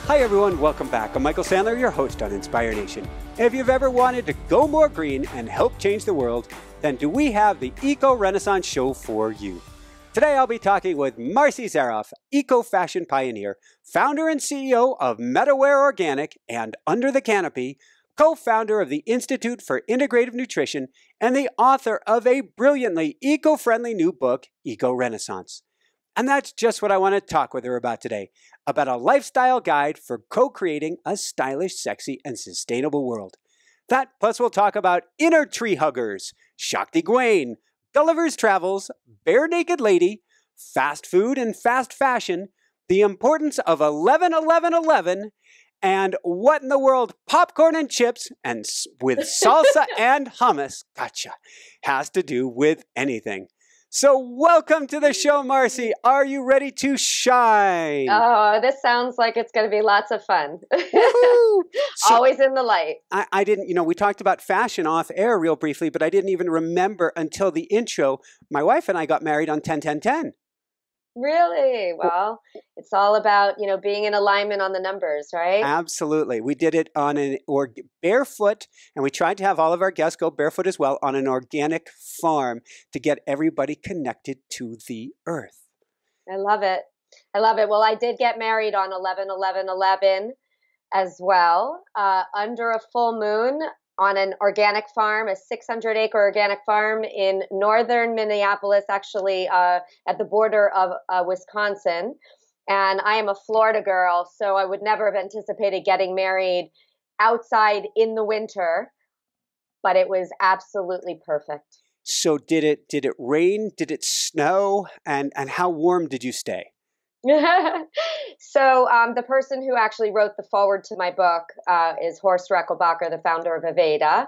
Hi everyone, welcome back. I'm Michael Sandler, your host on Inspire Nation. If you've ever wanted to go more green and help change the world, then do we have the Eco Renaissance show for you. Today I'll be talking with Marcy Zaroff, eco-fashion pioneer, founder and CEO of MetaWare Organic and Under the Canopy, co-founder of the Institute for Integrative Nutrition, and the author of a brilliantly eco-friendly new book, Eco Renaissance. And that's just what I want to talk with her about today, about a lifestyle guide for co-creating a stylish, sexy, and sustainable world. That plus we'll talk about inner tree huggers, Shakti Gawain, Gulliver's Travels, Bare Naked Lady, fast food and fast fashion, the importance of 11-11-11, and what in the world popcorn and chips and with salsa and hummus, gotcha, has to do with anything. So welcome to the show, Marcy. Are you ready to shine? Oh, this sounds like it's going to be lots of fun. Always in the light. I didn't, we talked about fashion off air real briefly, but I didn't even remember until the intro. My wife and I got married on 10-10-10. Really? Well, it's all about, being in alignment on the numbers, right? Absolutely. We did it on barefoot, and we tried to have all of our guests go barefoot as well on an organic farm to get everybody connected to the earth. I love it. I love it. Well, I did get married on 11-11-11 as well, under a full moon on an organic farm, a 600-acre organic farm in northern Minneapolis, actually at the border of Wisconsin. And I am a Florida girl, so I would never have anticipated getting married outside in the winter, but it was absolutely perfect. So did it rain? Did it snow? And how warm did you stay? So the person who actually wrote the foreword to my book is Horst Rechelbacher, the founder of Aveda.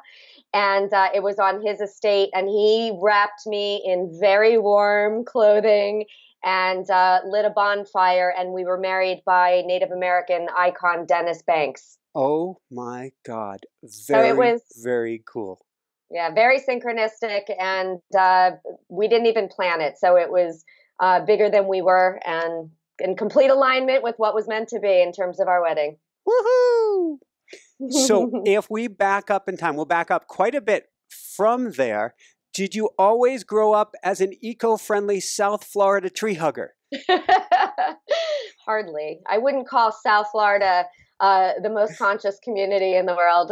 And it was on his estate, and he wrapped me in very warm clothing and lit a bonfire, and we were married by Native American icon Dennis Banks. Oh my God. Very cool. Yeah, very synchronistic, and we didn't even plan it. So it was bigger than we were, and in complete alignment with what was meant to be in terms of our wedding. Woohoo! So if we back up in time, we'll back up quite a bit from there. Did you always grow up as an eco-friendly South Florida tree hugger? Hardly. I wouldn't call South Florida the most conscious community in the world.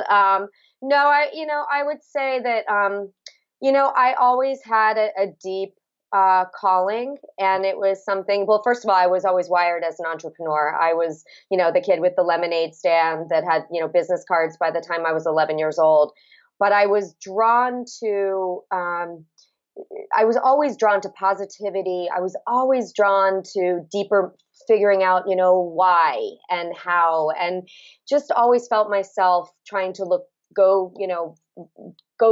No, I would say that, I always had a deep calling, and it was something, well, first of all, I was always wired as an entrepreneur. I was, the kid with the lemonade stand that had, business cards by the time I was 11 years old. But I was drawn to, I was always drawn to positivity. I was always drawn to deeper figuring out, why and how, and just always felt myself trying to go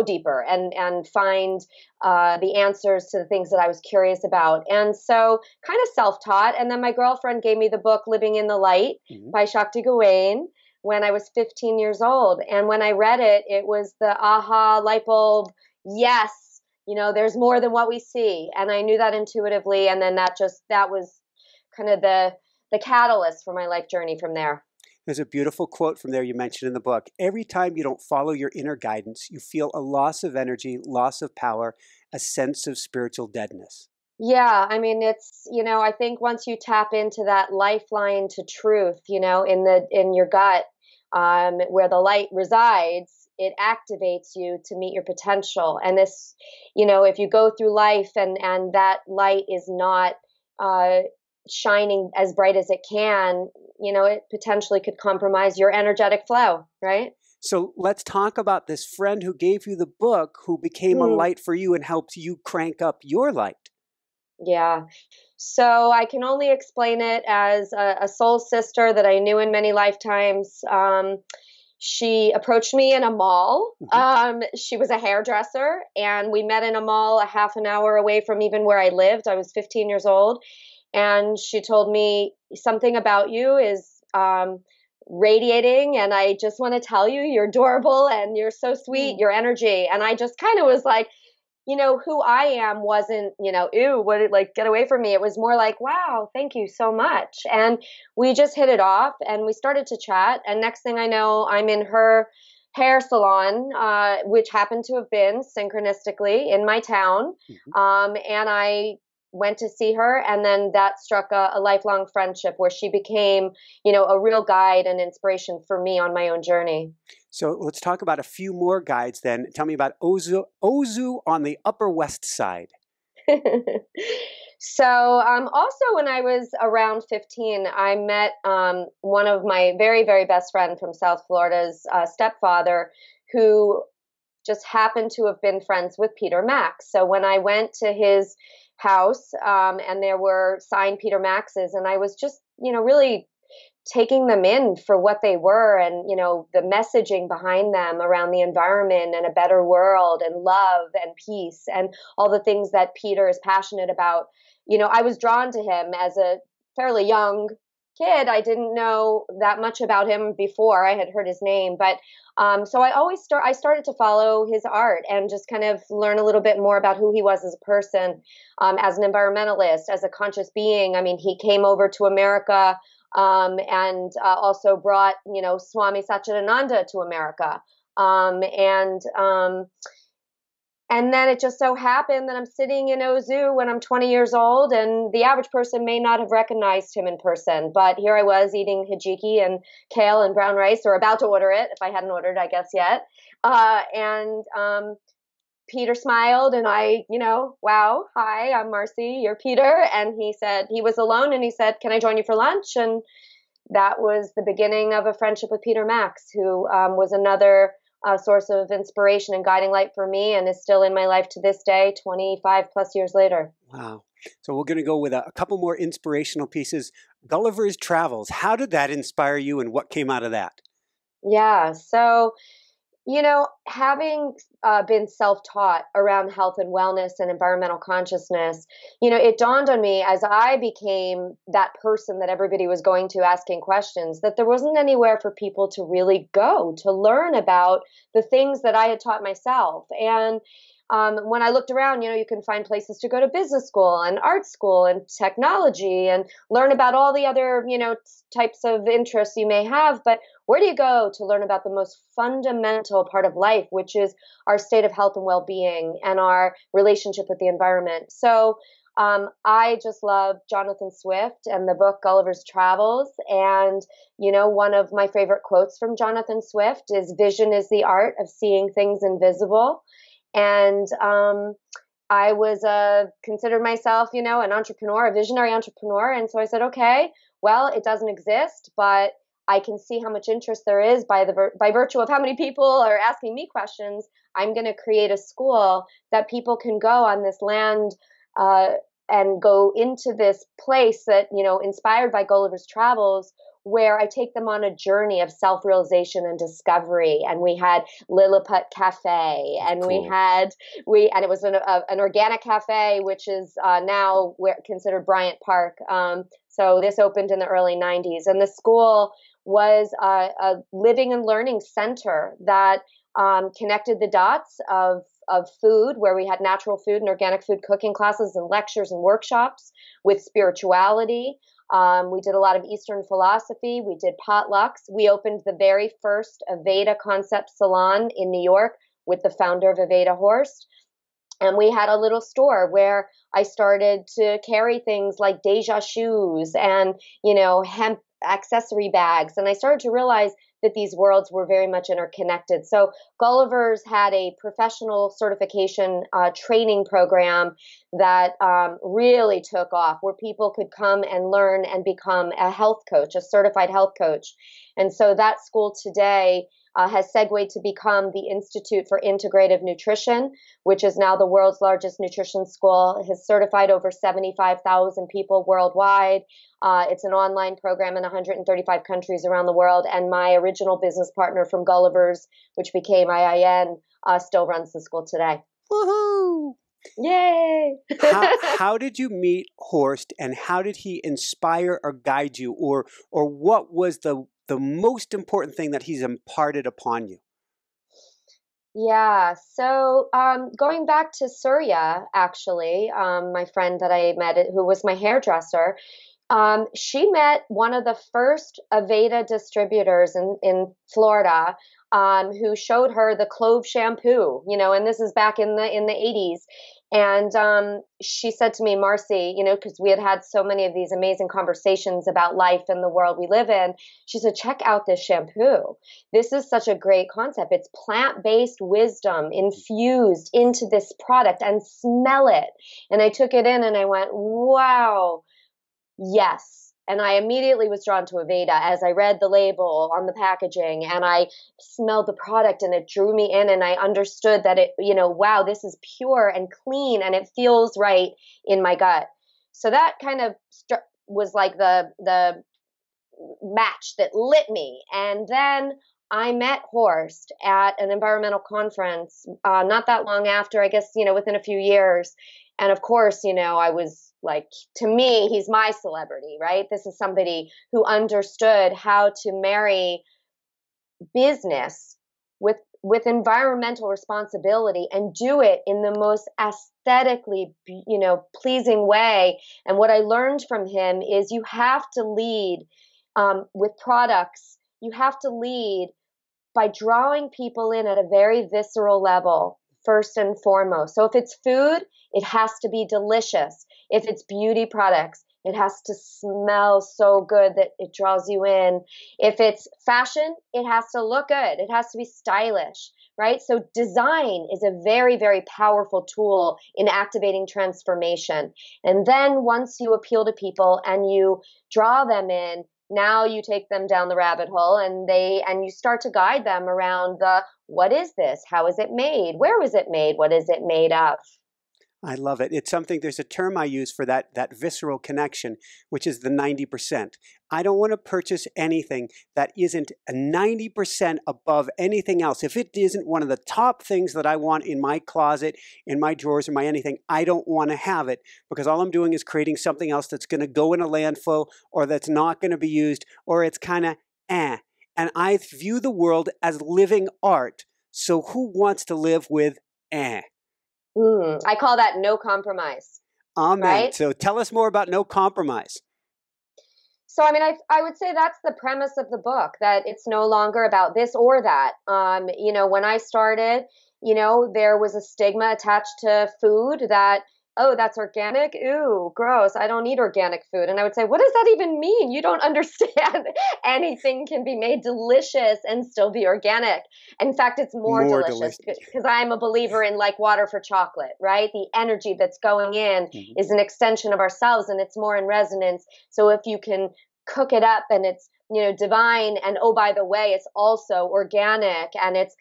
deeper and find the answers to the things that I was curious about. And so kind of self-taught. And then my girlfriend gave me the book Living in the Light by Shakti Gawain when I was 15 years old. And when I read it, it was the aha light bulb. Yes, there's more than what we see. And I knew that intuitively. And then that was kind of the catalyst for my life journey from there. There's a beautiful quote from there you mentioned in the book. Every time you don't follow your inner guidance, you feel a loss of energy, loss of power, a sense of spiritual deadness. Yeah, I mean, it's, I think once you tap into that lifeline to truth, in your gut, where the light resides, it activates you to meet your potential. And this, if you go through life and that light is not shining as bright as it can, it potentially could compromise your energetic flow, right? So let's talk about this friend who gave you the book, who became a light for you and helped you crank up your light. Yeah. So I can only explain it as a soul sister that I knew in many lifetimes. She approached me in a mall. She was a hairdresser, and we met in a mall a half an hour away from even where I lived. I was 15 years old. And she told me, something about you is radiating, and I just want to tell you, you're adorable and you're so sweet, your energy. And I just kind of was like, who I am wasn't, ew, what, like, get away from me. It was more like, wow, thank you so much. And we just hit it off and we started to chat. And next thing I know, I'm in her hair salon, which happened to have been synchronistically in my town. Mm-hmm. And I went to see her, and then that struck a lifelong friendship where she became, a real guide and inspiration for me on my own journey. So let's talk about a few more guides then. Tell me about Ozu on the Upper West Side. So, also when I was around 15, I met one of my very, very best friend from South Florida's stepfather, who just happened to have been friends with Peter Max. So when I went to his house, and there were signed Peter Maxes, and I was just, really taking them in for what they were, and the messaging behind them around the environment and a better world and love and peace and all the things that Peter is passionate about. I was drawn to him as a fairly young kid. I didn't know that much about him before. I had heard his name, but so I started to follow his art and just kind of learn a little bit more about who he was as a person, as an environmentalist, as a conscious being. I mean, he came over to America, and also brought, Swami Satchidananda to America. And then it just so happened that I'm sitting in Ozu when I'm 20 years old, and the average person may not have recognized him in person. But here I was eating hijiki and kale and brown rice, or about to order it if I hadn't ordered, I guess, yet. And Peter smiled, and I, wow, hi, I'm Marcy, you're Peter. And he said he was alone, and he said, can I join you for lunch? And that was the beginning of a friendship with Peter Max, who was another source of inspiration and guiding light for me, and is still in my life to this day, 25 plus years later. Wow. So we're going to go with a couple more inspirational pieces. Gulliver's Travels. How did that inspire you, and what came out of that? Yeah. So, having been self-taught around health and wellness and environmental consciousness, it dawned on me as I became that person that everybody was going to asking questions, that there wasn't anywhere for people to really go to learn about the things that I had taught myself. And when I looked around, you can find places to go to business school and art school and technology and learn about all the other, types of interests you may have. But where do you go to learn about the most fundamental part of life, which is our state of health and well-being and our relationship with the environment? So I just love Jonathan Swift and the book Gulliver's Travels. And, one of my favorite quotes from Jonathan Swift is, "Vision is the art of seeing things invisible." And I was considered myself, an entrepreneur, a visionary entrepreneur. And so I said, okay, well, it doesn't exist, but I can see how much interest there is by virtue of how many people are asking me questions. I'm going to create a school that people can go on this land, and go into this place that, inspired by Gulliver's Travels, where I take them on a journey of self-realization and discovery. And we had Lilliput Cafe, and cool. and it was an organic cafe, which is now considered Bryant Park. So this opened in the early 90s, and the school was a living and learning center that connected the dots of food, where we had natural food and organic food cooking classes and lectures and workshops, with spirituality. We did a lot of Eastern philosophy. We did potlucks. We opened the very first Aveda concept salon in New York with the founder of Aveda Horst. And we had a little store where I started to carry things like Deja shoes and, hemp accessory bags. And I started to realize that these worlds were very much interconnected. So Gulliver's had a professional certification training program that really took off, where people could come and learn and become a health coach, a certified health coach. And so that school today has segued to become the Institute for Integrative Nutrition, which is now the world's largest nutrition school. It has certified over 75,000 people worldwide. It's an online program in 135 countries around the world. And my original business partner from Gulliver's, which became IIN, still runs the school today. Woohoo! Yay! How did you meet Horst, and how did he inspire or guide you, or what was the most important thing that he's imparted upon you? Yeah. So, going back to Surya, actually, my friend that I met, who was my hairdresser, she met one of the first Aveda distributors in Florida, who showed her the clove shampoo, and this is back in the 80s. And she said to me, Marcy, because we had had so many of these amazing conversations about life and the world we live in, she said, check out this shampoo. This is such a great concept. It's plant-based wisdom infused into this product, and smell it. And I took it in and I went, wow. Yes. And I immediately was drawn to Aveda as I read the label on the packaging, and I smelled the product, and it drew me in, and I understood that wow, this is pure and clean and it feels right in my gut. So that kind of was like the match that lit me. And then I met Horst at an environmental conference, not that long after, I guess, within a few years. And of course, I was like, to me, he's my celebrity, right? This is somebody who understood how to marry business with environmental responsibility and do it in the most aesthetically pleasing way. And what I learned from him is you have to lead, with products. You have to lead by drawing people in at a very visceral level, first and foremost. So if it's food, it has to be delicious. If it's beauty products, it has to smell so good that it draws you in. If it's fashion, it has to look good. It has to be stylish, right? So design is a very, very powerful tool in activating transformation. And then once you appeal to people and you draw them in, now you take them down the rabbit hole, and you start to guide them around what is this? How is it made? Where was it made? What is it made of? I love it. It's something, there's a term I use for that visceral connection, which is the 90%. I don't want to purchase anything that isn't a 90% above anything else. If it isn't one of the top things that I want in my closet, in my drawers, or my anything, I don't want to have it, because all I'm doing is creating something else that's going to go in a landfill, or that's not going to be used, or it's kind of eh. And I view the world as living art. So who wants to live with eh? I call that no compromise, Amen. right? So tell us more about No Compromise. So, I mean, I would say that's the premise of the book, that it's no longer about this or that. When I started, there was a stigma attached to food that, oh, that's organic. Ooh, gross. I don't eat organic food. And I would say, what does that even mean? You don't understand. Anything can be made delicious and still be organic. In fact, it's more More delicious, delicious. because I'm a believer in like water for chocolate, right? The energy that's going in is an extension of ourselves, and it's more in resonance. So if you can cook it up and it's divine, and oh, by the way, it's also organic, and it's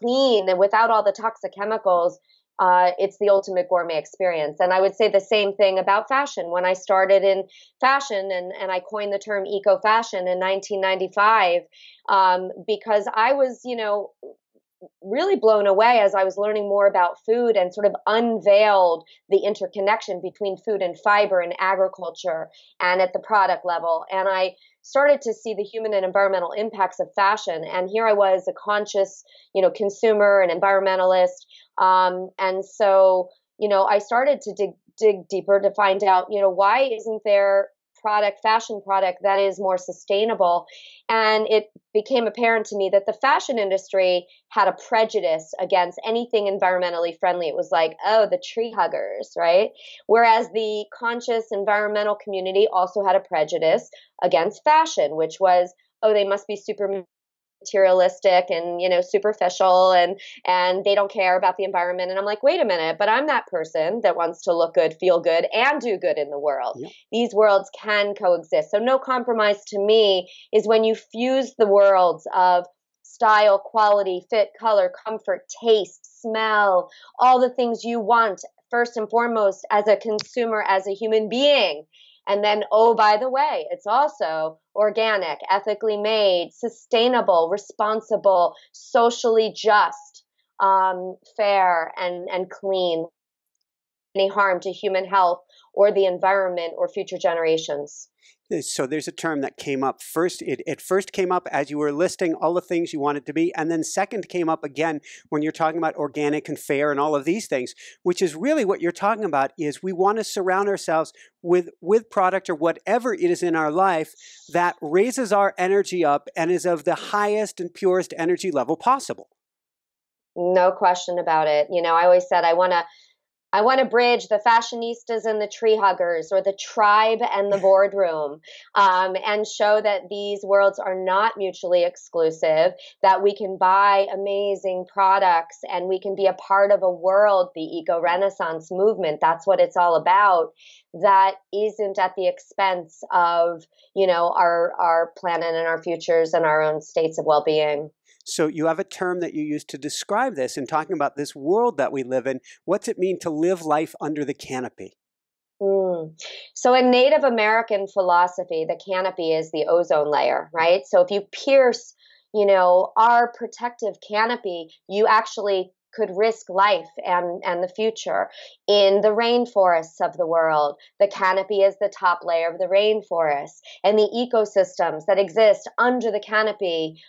clean and without all the toxic chemicals, it's the ultimate gourmet experience. And I would say the same thing about fashion. When I started in fashion, and I coined the term eco fashion in 1995, because I was really blown away as I was learning more about food, and sort of unveiled the interconnection between food and fiber and agriculture and at the product level. And I started to see the human and environmental impacts of fashion. And here I was, a conscious, consumer and environmentalist. And so, I started to dig deeper to find out, why isn't there fashion product that is more sustainable? And it became apparent to me that the fashion industry had a prejudice against anything environmentally friendly. It was like, oh, the tree huggers, right? Whereas the conscious environmental community also had a prejudice against fashion, which was, oh, they must be super materialistic and superficial, and they don't care about the environment. And I'm like, wait a minute, but I'm that person that wants to look good, feel good, and do good in the world. Yep. These worlds can coexist. So no compromise to me is when you fuse the worlds of style, quality, fit, color, comfort, taste, smell, all the things you want first and foremost as a consumer, as a human being. And then, oh, by the way, it's also organic, ethically made, sustainable, responsible, socially just, fair, and clean. Any harm to human health or the environment or future generations. So there's a term that came up first. It first came up as you were listing all the things you wanted to be, and then second came up again when you're talking about organic and fair and all of these things, which is really what you're talking about. Is we want to surround ourselves with product or whatever it is in our life that raises our energy up and is of the highest and purest energy level possible. No question about it. I always said I want to bridge the fashionistas and the tree huggers, or the tribe and the boardroom, and show that these worlds are not mutually exclusive, that we can buy amazing products and we can be a part of a world, the eco-renaissance movement. That's what it's all about. That isn't at the expense of, our planet and our futures and our own states of well-being. So you have a term that you use to describe this in talking about this world that we live in. What's it mean to live life under the canopy? So in Native American philosophy, the canopy is the ozone layer, right? So if you pierce, our protective canopy, you actually could risk life and the future. In the rainforests of the world, the canopy is the top layer of the rainforest, and the ecosystems that exist under the canopy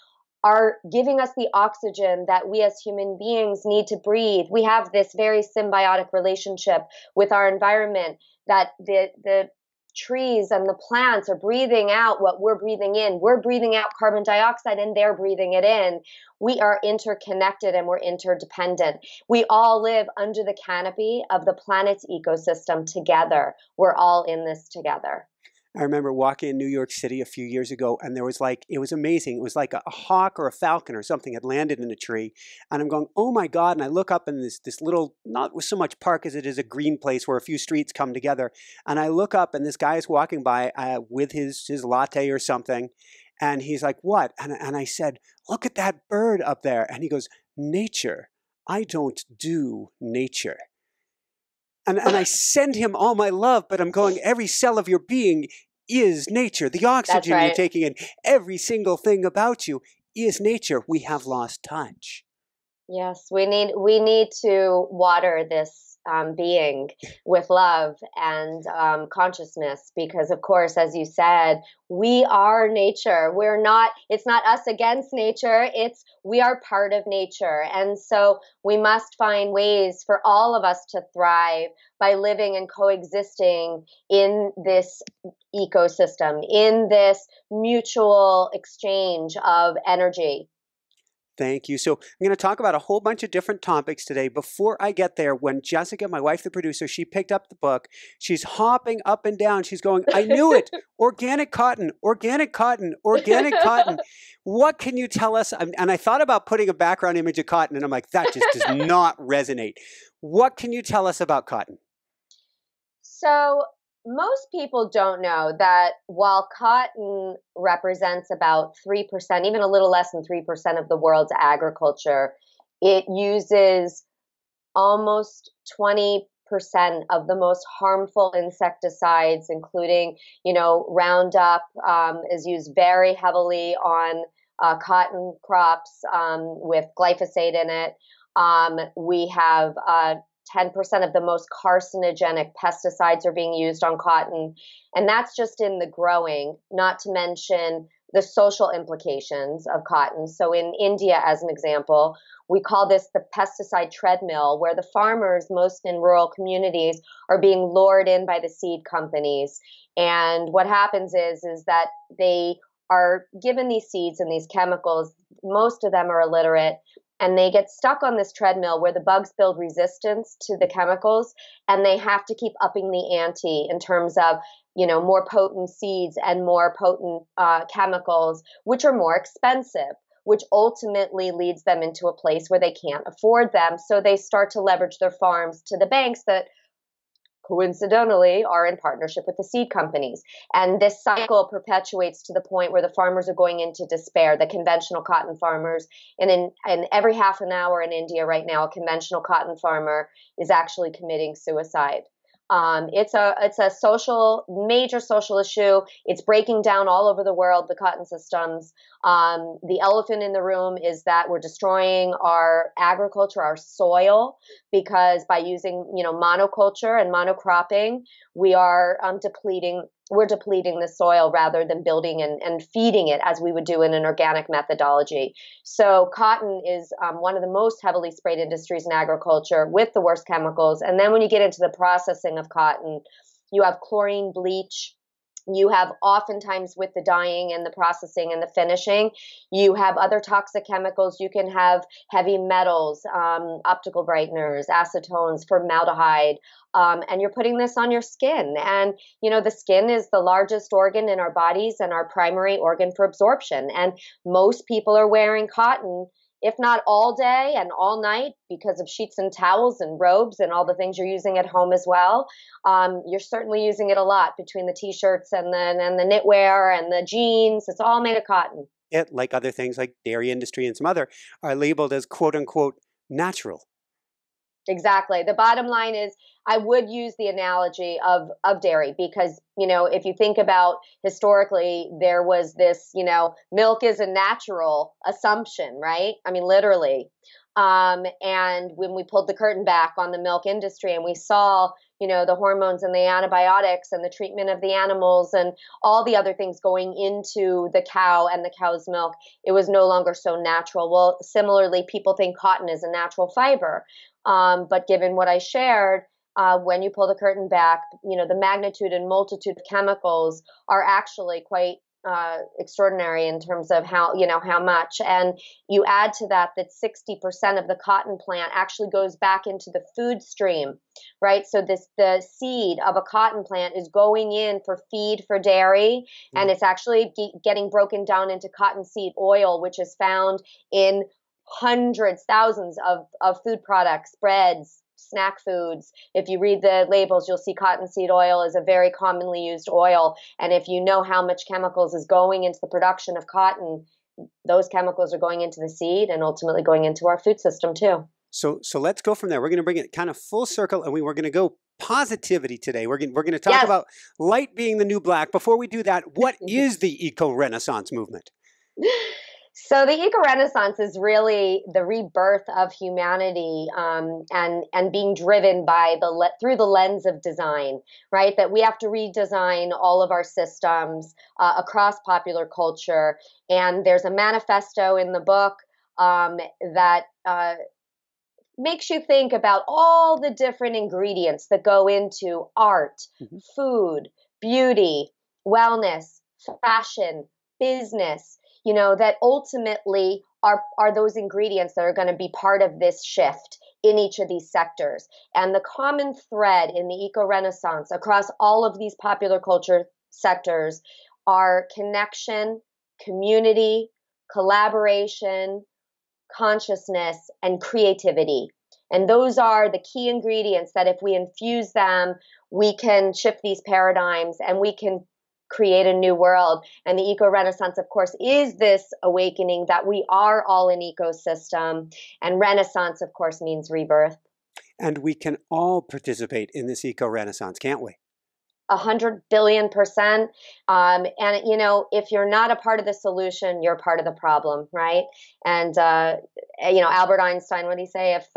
are giving us the oxygen that we as human beings need to breathe. We have this very symbiotic relationship with our environment, that the trees and the plants are breathing out what we're breathing in. We're breathing out carbon dioxide and they're breathing it in. We are interconnected and we're interdependent. We all live under the canopy of the planet's ecosystem together. We're all in this together. I remember walking in New York City a few years ago, and there was it was amazing. It was like a hawk or a falcon or something had landed in a tree. And I'm going, oh my God. And I look up in this little, not so much park as it is a green place where a few streets come together. And I look up and this guy is walking by with his latte or something. And he's like, what? And I said, look at that bird up there. And he goes, nature. I don't do nature. And I send him all my love, but I'm going, every cell of your being is nature. The oxygen you're taking in, every single thing about you is nature. We have lost touch. Yes, we need to water this being with love and consciousness, because of course, as you said, we are nature. It's not us against nature. We are part of nature. And so we must find ways for all of us to thrive by living and coexisting in this ecosystem, in this mutual exchange of energy. Thank you. So I'm going to talk about a whole bunch of different topics today. Before I get there, when Jessica, my wife, the producer, she picked up the book, she's hopping up and down. She's going, I knew it. Organic cotton, organic cotton, organic cotton. What can you tell us? And I thought about putting a background image of cotton, and I'm like, that just does not resonate. What can you tell us about cotton? So most people don't know that while cotton represents about 3%, even a little less than 3% of the world's agriculture, it uses almost 20% of the most harmful insecticides, including, Roundup is used very heavily on cotton crops with glyphosate in it. We have 10% of the most carcinogenic pesticides are being used on cotton. And that's just in the growing, not to mention the social implications of cotton. So in India, as an example, we call this the pesticide treadmill, where the farmers, most in rural communities, are being lured in by the seed companies. And what happens is that they are given these seeds and these chemicals. Most of them are illiterate. And they get stuck on this treadmill where the bugs build resistance to the chemicals, and they have to keep upping the ante in terms of, more potent seeds and more potent chemicals, which are more expensive, which ultimately leads them into a place where they can't afford them. So they start to leverage their farms to the banks that coincidentally are in partnership with the seed companies. And this cycle perpetuates to the point where the farmers are going into despair, the conventional cotton farmers. And in every half an hour in India right now, a conventional cotton farmer is actually committing suicide. It's a major social issue. It's breaking down all over the world, the cotton systems. The elephant in the room is that we're destroying our agriculture, our soil, because by using, monoculture and monocropping, we are depleting we're depleting the soil rather than building and feeding it as we would do in an organic methodology. So cotton is one of the most heavily sprayed industries in agriculture with the worst chemicals. And then when you get into the processing of cotton, you have chlorine bleach. You have oftentimes with the dyeing and the processing and the finishing, you have other toxic chemicals. You can have heavy metals, optical brighteners, acetones, formaldehyde, and you're putting this on your skin. And, the skin is the largest organ in our bodies and our primary organ for absorption. And most people are wearing cotton, if not all day and all night, because of sheets and towels and robes and all the things you're using at home as well. You're certainly using it a lot between the t-shirts and the knitwear and the jeans. It's all made of cotton. It, like other things like dairy industry and some other, are labeled as quote unquote natural. Exactly. The bottom line is I would use the analogy of dairy because, if you think about historically, there was this, milk is a natural assumption, right? I mean, literally. And when we pulled the curtain back on the milk industry and we saw, the hormones and the antibiotics and the treatment of the animals and all the other things going into the cow and the cow's milk, it was no longer so natural. Well, similarly, people think cotton is a natural fiber. But given what I shared, when you pull the curtain back, the magnitude and multitude of chemicals are actually quite extraordinary in terms of how much. And you add to that 60% of the cotton plant actually goes back into the food stream, right? So the seed of a cotton plant is going in for feed for dairy, and it's actually getting broken down into cottonseed oil, which is found in hundreds, thousands of food products, breads, snack foods. If you read the labels, you'll see cottonseed oil is a very commonly used oil. And if you know how much chemicals is going into the production of cotton, those chemicals are going into the seed and ultimately going into our food system too. So let's go from there. We're going to bring it kind of full circle, and we're going to go positivity today. We're going to talk about light being the new black. Before we do that, what is the eco-renaissance movement? So the eco-renaissance is really the rebirth of humanity, and being driven by through the lens of design, right? That we have to redesign all of our systems across popular culture. And there's a manifesto in the book that makes you think about all the different ingredients that go into art, food, beauty, wellness, fashion, business, that ultimately are those ingredients that are going to be part of this shift in each of these sectors. And the common thread in the eco-renaissance across all of these popular culture sectors are connection, community, collaboration, consciousness, and creativity. And those are the key ingredients that if we infuse them, we can shift these paradigms and we can create a new world. And the eco-renaissance, of course, is this awakening that we are all an ecosystem. And renaissance, of course, means rebirth. And we can all participate in this eco-renaissance, can't we? 100 billion%. And, if you're not a part of the solution, you're part of the problem, right? And, Albert Einstein, what did he say? If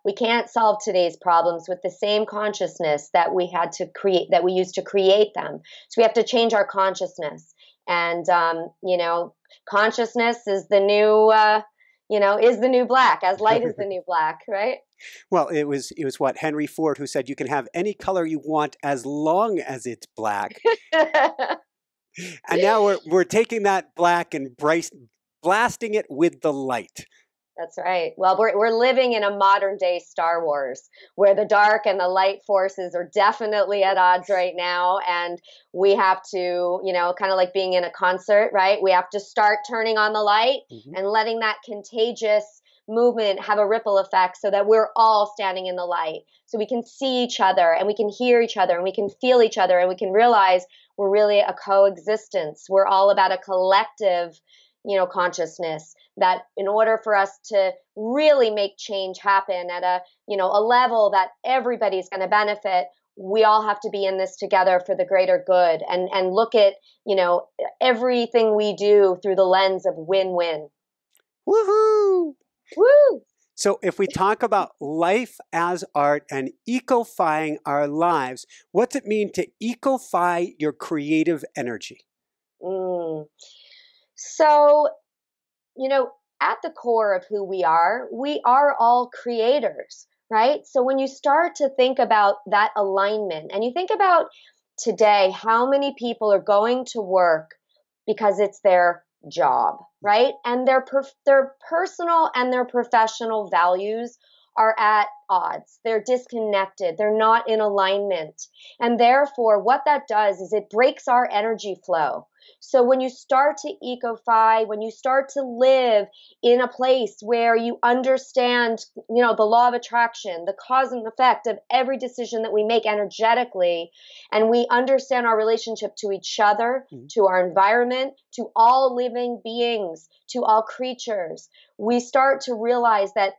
we can't solve today's problems with the same consciousness that we had to create, that we used to create them. So we have to change our consciousness. And, consciousness is the new, is the new black, as light is the new black, right? Well, it was what Henry Ford who said you can have any color you want as long as it's black. And now we're taking that black and blasting it with the light. That's right. Well, we're living in a modern day Star Wars where the dark and the light forces are definitely at odds right now. And we have to, kind of like being in a concert, right? We have to start turning on the light and letting that contagious movement have a ripple effect so that we're all standing in the light. So we can see each other and we can hear each other and we can feel each other and we can realize we're really a coexistence. We're all about a collective, consciousness, that in order for us to really make change happen at a level that everybody's going to benefit, we all have to be in this together for the greater good and look at, everything we do through the lens of win-win. Woohoo! Woo! So if we talk about life as art and ecofying our lives, what's it mean to ecofy your creative energy? Mm. So, you know, at the core of who we are all creators, right? So when you start to think about that alignment and you think about today, how many people are going to work because it's their job, right? And their personal and their professional values are at odds. They're disconnected. They're not in alignment. And therefore, what that does is it breaks our energy flow. So when you start to ecofy, when you start to live in a place where you understand, the law of attraction, the cause and effect of every decision that we make energetically, and we understand our relationship to each other, to our environment, to all living beings, to all creatures, we start to realize that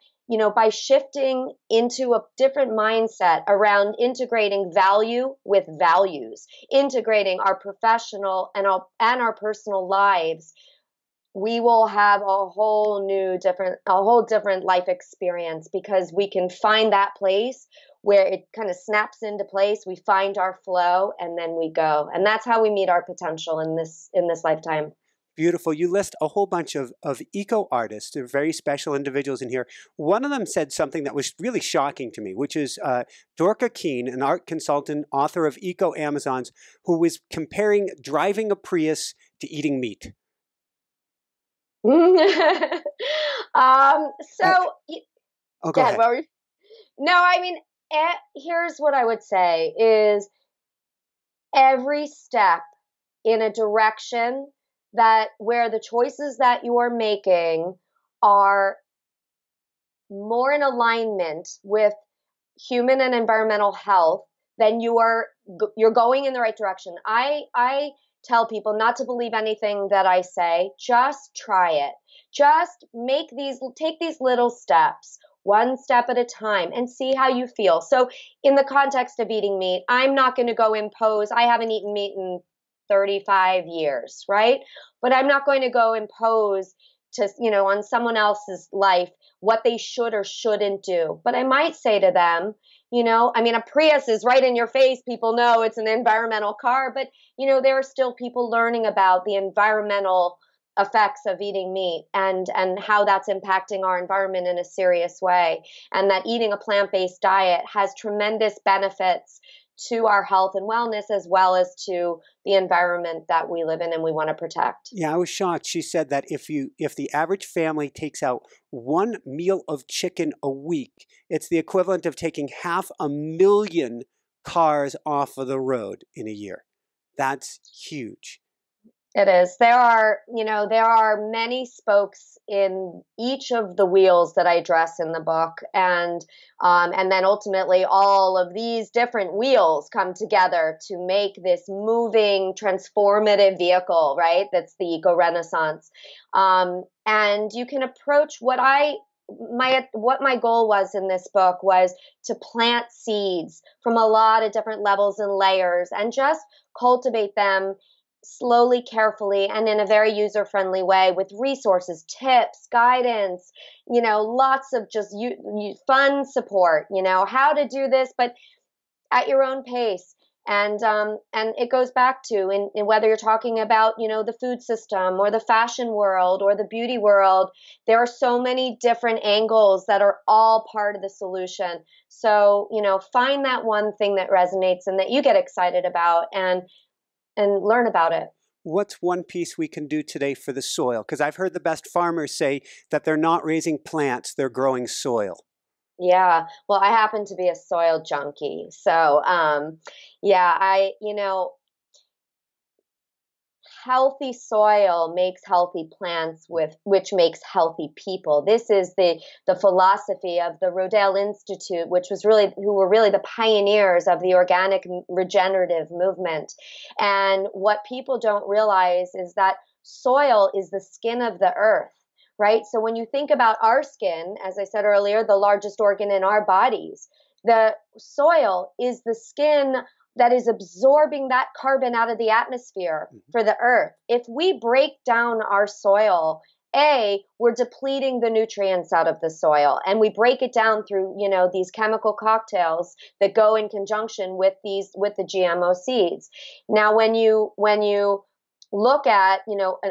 by shifting into a different mindset around integrating value with values, integrating our professional and our personal lives, we will have a whole different life experience, because we can find that place where it kind of snaps into place. We find our flow and then we go. And that's how we meet our potential in this lifetime. Beautiful. You list a whole bunch of eco artists. They're very special individuals in here. One of them said something that was really shocking to me, which is Dorka Keene, an art consultant, author of Eco Amazons, who was comparing driving a Prius to eating meat. So go ahead. No, I mean, here's what I would say is every step in a direction that where the choices that you are making are more in alignment with human and environmental health, then you're going in the right direction. I tell people not to believe anything that I say. Just try it. Just take these little steps, one step at a time, and see how you feel. So in the context of eating meat, I'm not going to go impose. I haven't eaten meat in 35 years, right? But I'm not going to go impose on someone else's life what they should or shouldn't do. But I might say to them, a Prius is right in your face. People know it's an environmental car, but there are still people learning about the environmental effects of eating meat and how that's impacting our environment in a serious way. And that eating a plant-based diet has tremendous benefits to our health and wellness, as well as to the environment that we live in and we want to protect. Yeah, I was shocked. She said that if the average family takes out one meal of chicken a week, it's the equivalent of taking 500,000 cars off of the road in a year. That's huge. It is. There are many spokes in each of the wheels that I address in the book, and then ultimately all of these different wheels come together to make this moving, transformative vehicle, right? That's the Eco Renaissance. And you can approach what my goal was in this book was to plant seeds from a lot of different levels and layers and just cultivate them slowly, carefully, and in a very user-friendly way with resources, tips, guidance, lots of just fun support, how to do this, but at your own pace. And it goes back to in whether you're talking about, the food system or the fashion world or the beauty world, there are so many different angles that are all part of the solution. So, find that one thing that resonates and that you get excited about and learn about it. What's one piece we can do today for the soil? Because I've heard the best farmers say that they're not raising plants, they're growing soil. Yeah, well, I happen to be a soil junkie. So, healthy soil makes healthy plants, which makes healthy people. This is the philosophy of the Rodale Institute, who were really the pioneers of the organic regenerative movement. And what people don't realize is that soil is the skin of the earth, right? So when you think about our skin, as I said earlier, the largest organ in our bodies, the soil is the skin that is absorbing that carbon out of the atmosphere for the earth. If we break down our soil we're depleting the nutrients out of the soil, and we break it down through, these chemical cocktails that go in conjunction with the GMO seeds. Now, when you look at,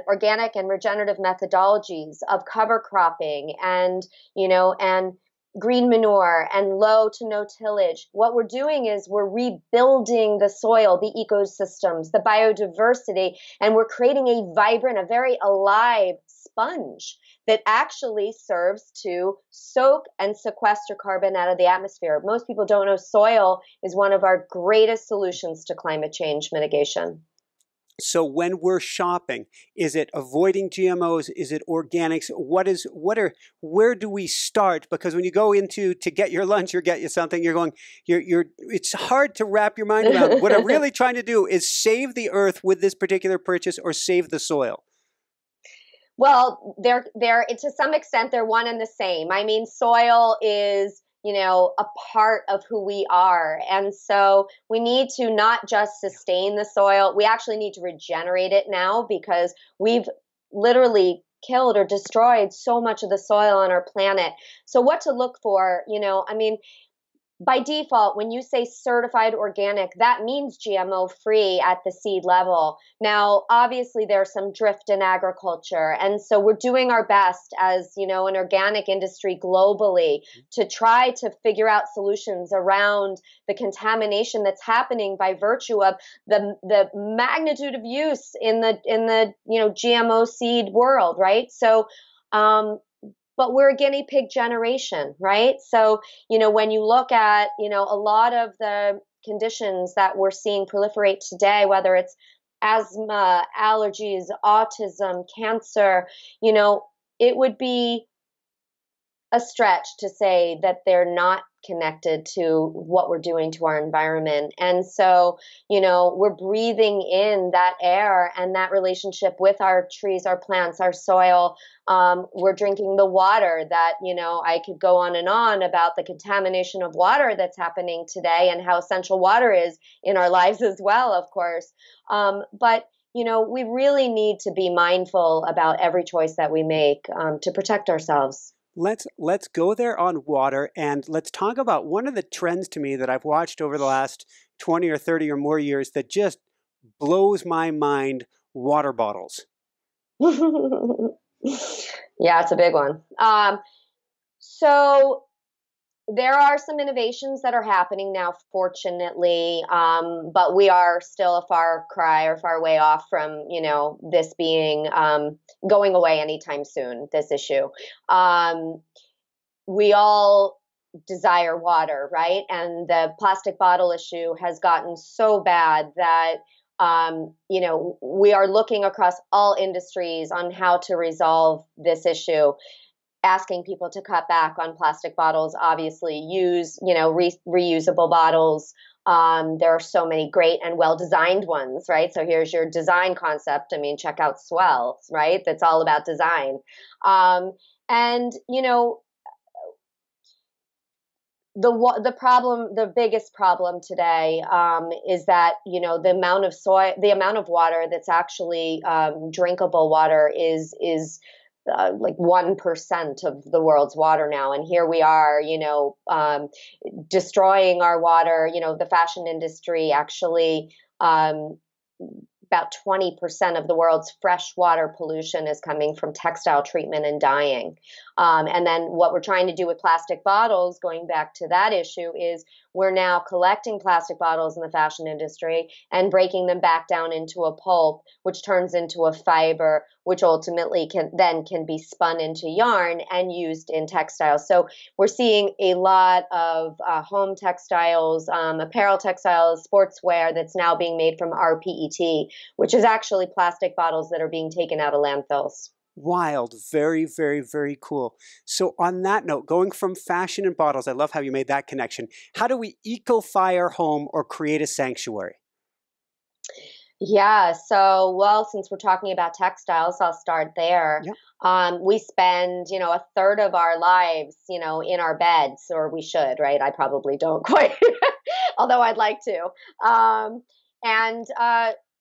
organic and regenerative methodologies of cover cropping and, and green manure and low to no tillage, what we're doing is we're rebuilding the soil, the ecosystems, the biodiversity, and we're creating a vibrant, a very alive sponge that actually serves to soak and sequester carbon out of the atmosphere. Most people don't know soil is one of our greatest solutions to climate change mitigation. So when we're shopping, is it avoiding GMOs? Is it organics? Where do we start? Because when you go to get your lunch or get you something, it's hard to wrap your mind around. What I'm really trying to do is save the earth with this particular purchase or save the soil. Well, to some extent, they're one and the same. I mean, soil is, a part of who we are. And so we need to not just sustain the soil, we actually need to regenerate it now, because we've literally killed or destroyed so much of the soil on our planet. So what to look for, by default, when you say certified organic, that means GMO free at the seed level. Now, obviously, there's some drift in agriculture. And so we're doing our best as, an organic industry globally to try to figure out solutions around the contamination that's happening by virtue of the magnitude of use in the GMO seed world, right? So, but we're a guinea pig generation, right? So, when you look at, a lot of the conditions that we're seeing proliferate today, whether it's asthma, allergies, autism, cancer, it would be a stretch to say that they're not connected to what we're doing to our environment. And so, we're breathing in that air and that relationship with our trees, our plants, our soil. We're drinking the water that, I could go on and on about the contamination of water that's happening today and how essential water is in our lives as well, of course. But we really need to be mindful about every choice that we make to protect ourselves. Let's go there on water, and let's talk about one of the trends to me that I've watched over the last 20 or 30 or more years that just blows my mind: water bottles. Yeah, it's a big one. So there are some innovations that are happening now, fortunately, but we are still a far way off from, this being going away anytime soon, this issue. We all desire water, right? And the plastic bottle issue has gotten so bad that we are looking across all industries on how to resolve this issue, asking people to cut back on plastic bottles, obviously use, reusable bottles. There are so many great and well-designed ones, right? So here's your design concept. I mean, check out Swell, right? That's all about design. The biggest problem today is that the amount of water that's actually drinkable water is like 1% of the world's water now, and here we are, destroying our water. The fashion industry actually. About 20% of the world's freshwater pollution is coming from textile treatment and dyeing. And then what we're trying to do with plastic bottles, going back to that issue, is we're now collecting plastic bottles in the fashion industry and breaking them back down into a pulp, which turns into a fiber, which ultimately can be spun into yarn and used in textiles. So we're seeing a lot of home textiles, apparel textiles, sportswear that's now being made from rPET, which is actually plastic bottles that are being taken out of landfills. Wild. Very, very, very cool. So on that note, going from fashion and bottles, I love how you made that connection. How do we eco-fi our home or create a sanctuary? Yeah. So, since we're talking about textiles, I'll start there. Yep. We spend, a third of our lives, in our beds, or we should, right? I probably don't quite, although I'd like to.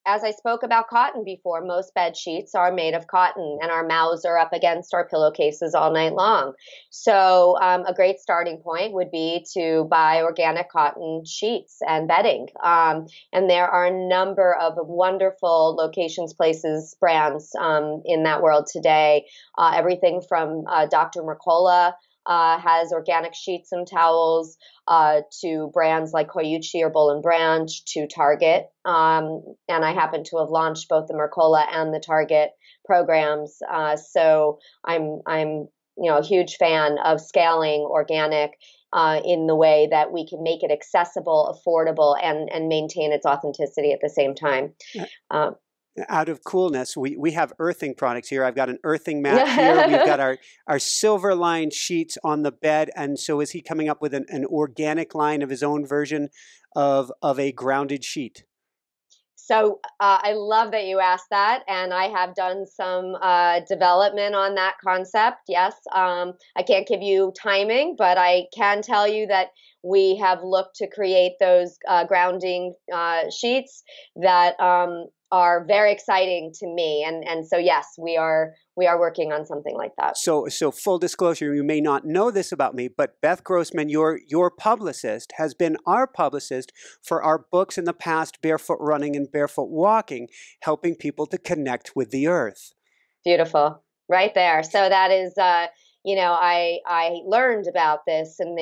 as I spoke about cotton before, most bed sheets are made of cotton, and our mouths are up against our pillowcases all night long. So, a great starting point would be to buy organic cotton sheets and bedding. And there are a number of wonderful locations, places, brands in that world today. Everything from Dr. Mercola has organic sheets and towels, to brands like Koyuchi or Boll and Branch, to Target. And I happen to have launched both the Mercola and the Target programs. So I'm a huge fan of scaling organic in the way that we can make it accessible, affordable, and maintain its authenticity at the same time. Out of coolness, we have earthing products here. I've got an earthing mat here. We've got our silver lined sheets on the bed. And so is he coming up with an organic line of his own version of a grounded sheet? So I love that you asked that, and I have done some development on that concept. Yes, I can't give you timing, but I can tell you that we have looked to create those grounding sheets that are very exciting to me, and so yes, we are working on something like that. So full disclosure, you may not know this about me, but Beth Grossman, your publicist, has been our publicist for our books in the past, Barefoot Running and Barefoot Walking, helping people to connect with the earth. Beautiful, right there. So that is. I learned about this, and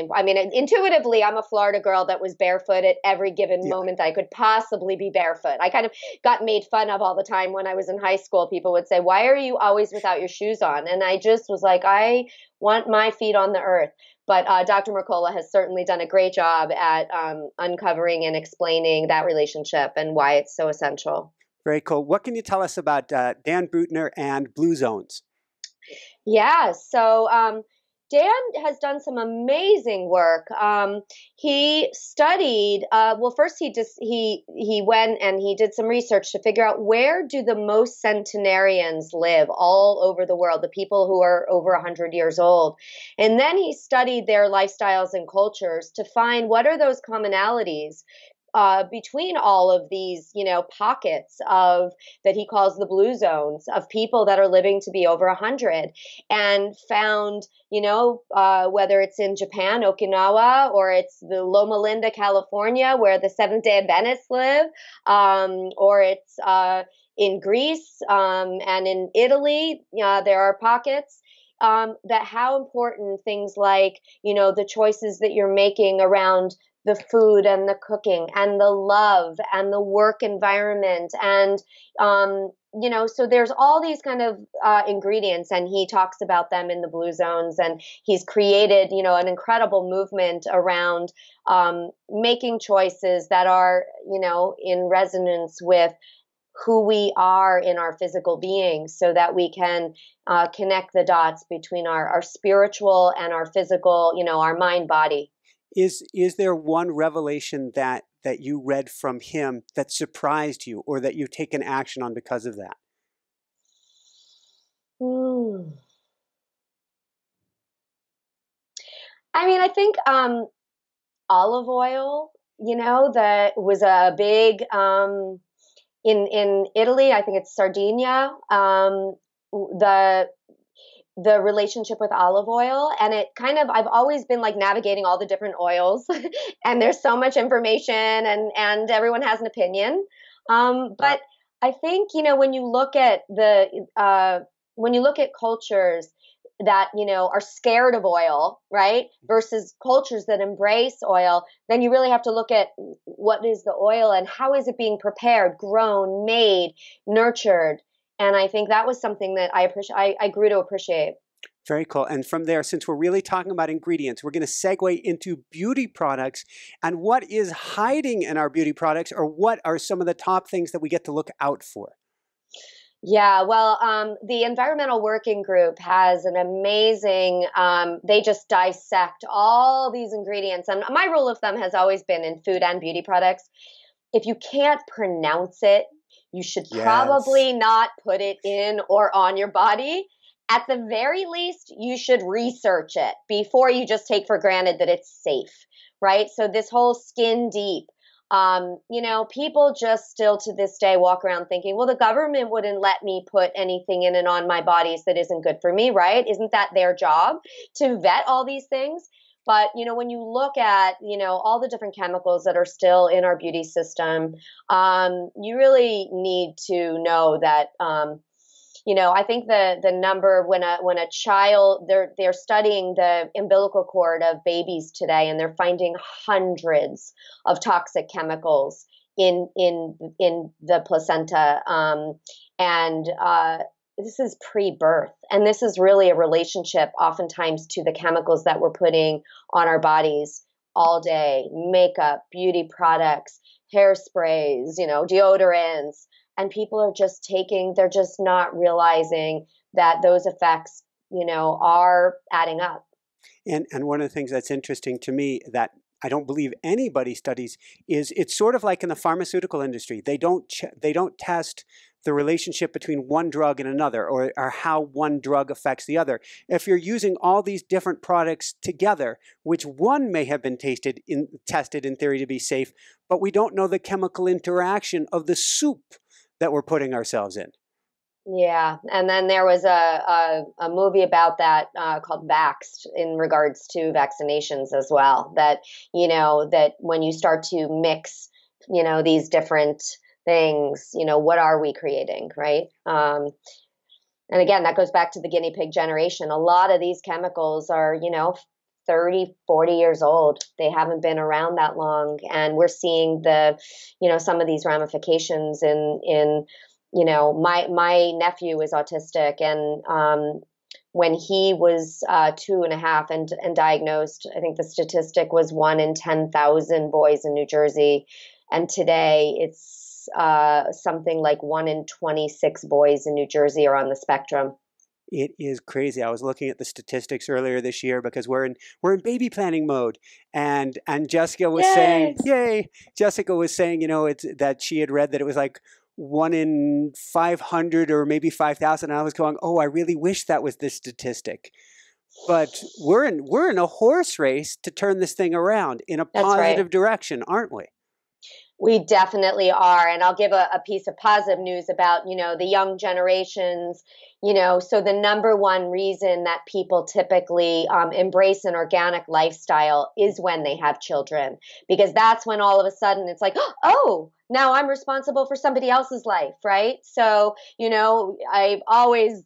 intuitively, I'm a Florida girl that was barefoot at every given moment I could possibly be barefoot. I kind of got made fun of all the time when I was in high school. People would say, "Why are you always without your shoes on?" And I just was like, I want my feet on the earth. But Dr. Mercola has certainly done a great job at uncovering and explaining that relationship and why it's so essential. Very cool. What can you tell us about Dan Buettner and Blue Zones? Yeah, so Dan has done some amazing work. He studied. First he went and he did some research to figure out where do the most centenarians live all over the world, the people who are over 100 years old, and then he studied their lifestyles and cultures to find what are those commonalities between all of these, pockets of that he calls the blue zones of people that are living to be over 100, and found, whether it's in Japan, Okinawa, or it's the Loma Linda, California, where the Seventh-day Adventists live, or it's in Greece and in Italy, there are pockets. That how important things like, the choices that you're making around the food and the cooking and the love and the work environment. And, so there's all these kind of ingredients, and he talks about them in the Blue Zones. And he's created, an incredible movement around making choices that are, in resonance with who we are in our physical being, so that we can connect the dots between our spiritual and our physical, our mind body. Is there one revelation that you read from him that surprised you, or that you've taken action on because of that? I think olive oil, that was a big in Italy. I think it's Sardinia. The relationship with olive oil, and it kind of, I've always been like navigating all the different oils and there's so much information, and everyone has an opinion. But I think, when you look at cultures that, are scared of oil, right, versus cultures that embrace oil, then you really have to look at what is the oil and how is it being prepared, grown, made, nurtured. And I think that was something that I grew to appreciate. Very cool. And from there, since we're really talking about ingredients, we're going to segue into beauty products and what is hiding in our beauty products, or what are some of the top things that we get to look out for? Yeah, well, the Environmental Working Group has an amazing, they just dissect all these ingredients. And my rule of thumb has always been in food and beauty products, if you can't pronounce it, you should probably not put it in or on your body. At the very least, you should research it before you just take for granted that it's safe, right? So this whole skin deep, People just still to this day walk around thinking, well, the government wouldn't let me put anything in and on my bodies that isn't good for me, right? Isn't that their job to vet all these things? But, when you look at, all the different chemicals that are still in our beauty system, you really need to know that, I think the number when a child they're studying the umbilical cord of babies today, and they're finding hundreds of toxic chemicals in the placenta, and this is pre-birth, and this is really a relationship oftentimes to the chemicals that we're putting on our bodies all day: makeup, beauty products, hairsprays, deodorants. And people are they're just not realizing that those effects, are adding up. And one of the things that's interesting to me that I don't believe anybody studies is it's sort of like in the pharmaceutical industry. They don't test the relationship between one drug and another, or how one drug affects the other. If you're using all these different products together, which one may have been tested in theory to be safe, but we don't know the chemical interaction of the soup that we're putting ourselves in. Yeah, and then there was a movie about that called Vaxxed in regards to vaccinations as well. That that when you start to mix these different things, what are we creating, right? And again, that goes back to the guinea pig generation. A lot of these chemicals are 30, 40 years old. They haven't been around that long, and we're seeing some of these ramifications in my nephew is autistic, and when he was 2.5 and diagnosed, I think the statistic was 1 in 10,000 boys in New Jersey, and today it's something like 1 in 26 boys in New Jersey are on the spectrum. It is crazy. I was looking at the statistics earlier this year because we're in baby planning mode, and Jessica was saying, "Yay!" Jessica was saying, it's that she had read that it was like 1 in 500 or maybe 5,000. And I was going, "Oh, I really wish that was the statistic." But we're in a horse race to turn this thing around in a positive direction, aren't we? We definitely are. And I'll give a piece of positive news about, the young generations, so the number one reason that people typically embrace an organic lifestyle is when they have children, because that's when all of a sudden it's like, oh, now I'm responsible for somebody else's life, right? So, I've always,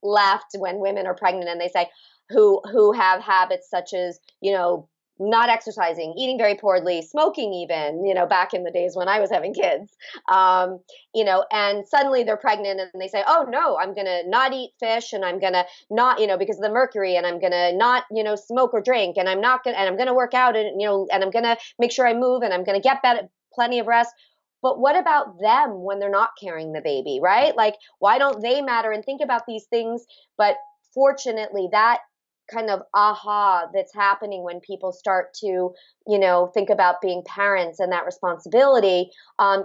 laughed when women are pregnant and they say, who have habits such as, not exercising, eating very poorly, smoking even, back in the days when I was having kids, and suddenly they're pregnant and they say, oh no, I'm going to not eat fish, and I'm going to not, because of the mercury, and I'm going to not, smoke or drink, and I'm going to work out, and, and I'm going to make sure I move, and I'm going to get plenty of rest. But what about them when they're not carrying the baby, right? Like, why don't they matter? And think about these things. But fortunately, that kind of aha that's happening when people start to, think about being parents and that responsibility,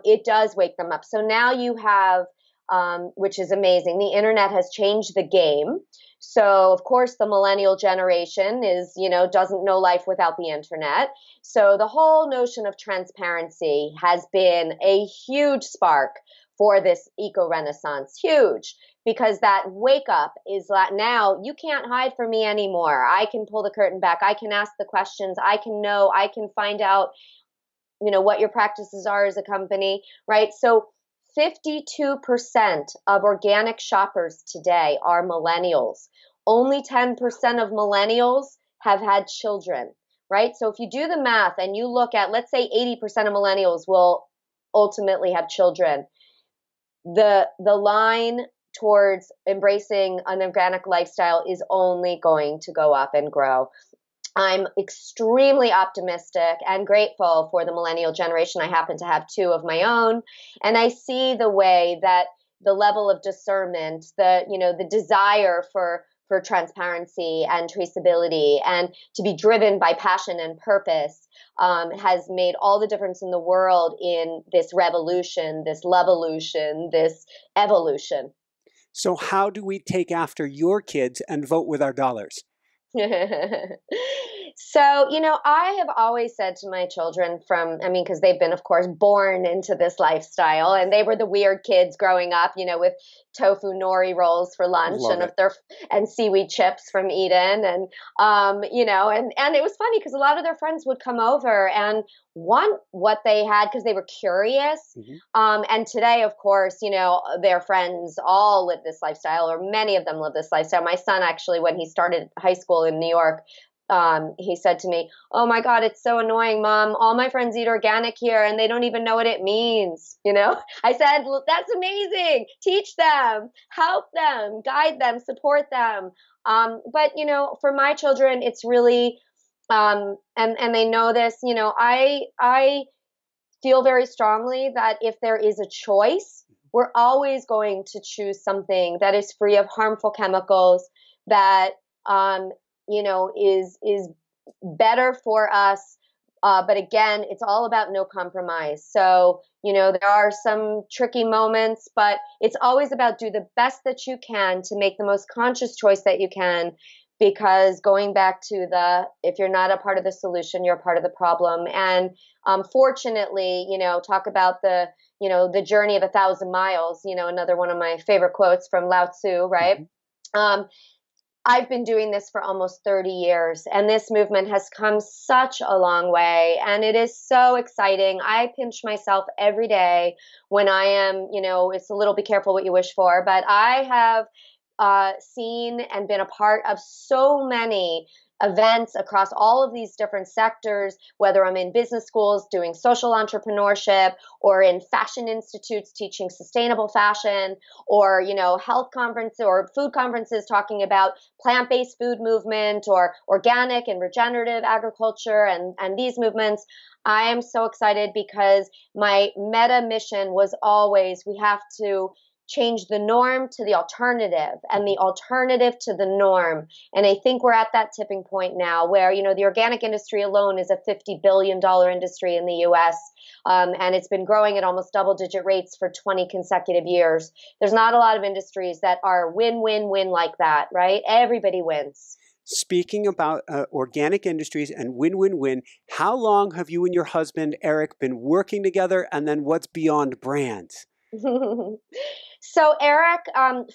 it does wake them up. So now you have, which is amazing, the internet has changed the game. So of course the millennial generation is, doesn't know life without the internet. So the whole notion of transparency has been a huge spark for this eco-renaissance, huge. Because that wake up is that now you can't hide from me anymore. I can pull the curtain back. I can ask the questions. I can find out, what your practices are as a company, right? So 52% of organic shoppers today are millennials. Only 10% of millennials have had children, right? So if you do the math and you look at, let's say 80% of millennials will ultimately have children, the line towards embracing an organic lifestyle is only going to go up and grow. I'm extremely optimistic and grateful for the millennial generation. I happen to have 2 of my own, and I see the way that the level of discernment, the desire for transparency and traceability and to be driven by passion and purpose has made all the difference in the world in this revolution, this lovolution, this evolution. So how do we take after your kids and vote with our dollars? So, I have always said to my children because they've been, of course, born into this lifestyle, and they were the weird kids growing up, with tofu nori rolls for lunch Love it. and seaweed chips from Eden. And it was funny because a lot of their friends would come over and want what they had because they were curious. And today, of course, their friends all live this lifestyle, or many of them live this lifestyle. My son, actually, when he started high school in New York, he said to me, "Oh my God, it's so annoying, Mom. All my friends eat organic here and they don't even know what it means." I said, "Well, that's amazing. Teach them, help them, guide them, support them." But for my children, it's really, and they know this, I feel very strongly that if there is a choice, we're always going to choose something that is free of harmful chemicals, that, is better for us. But again, it's all about no compromise. So, there are some tricky moments, but it's always about do the best that you can to make the most conscious choice that you can. Because going back to if you're not a part of the solution, you're a part of the problem. And fortunately, talk about the journey of 1,000 miles, another one of my favorite quotes from Lao Tzu, right? I've been doing this for almost 30 years, and this movement has come such a long way, and it is so exciting. I pinch myself every day when I am, it's a little be careful what you wish for, but I have seen and been a part of so many events across all of these different sectors, whether I'm in business schools doing social entrepreneurship, or in fashion institutes teaching sustainable fashion, or, health conferences or food conferences talking about plant-based food movement or organic and regenerative agriculture and these movements. I am so excited because my meta mission was always, we have to change the norm to the alternative, and the alternative to the norm. And I think we're at that tipping point now where, the organic industry alone is a $50 billion industry in the US. And it's been growing at almost double-digit rates for 20 consecutive years. There's not a lot of industries that are win-win-win like that, right? Everybody wins. Speaking about organic industries and win-win-win, how long have you and your husband, Eric, been working together? And then what's Beyond Brands? So Eric